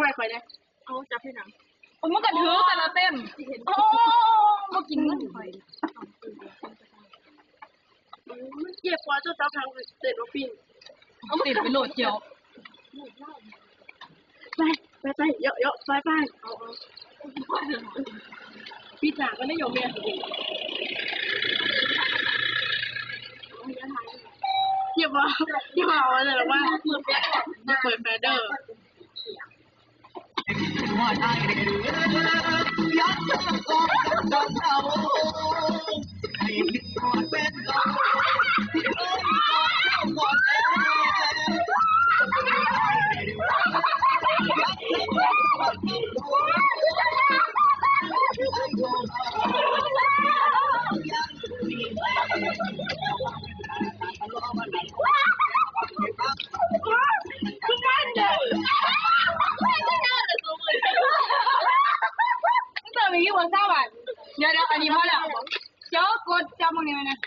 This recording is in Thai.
ไว้คอยได้เอาจับให้หนังผมมันก็ถือแต่ละเต้นโอ้มากินเงินคอยมันเจ็บกว่าเจ้าสาวทางเต้นว่าปิ้งเอาติดไปโหลดเจียวไปเยอะไปเอาพี่จ๋าก็ได้ยอมเมียอย่าบอกอะไรหรอกว่าจะเปิดแฟเดอร์ว่าได้ยัดกองกับเขาให้คิดก่อนเป็นเราที่เคยก่อนแล้วเติมอีกกี่วันเช้าบ้านเดี๋ยวอันนี้พอแล้วเดี๋ยวกดจับมึงนี่ไหมนะ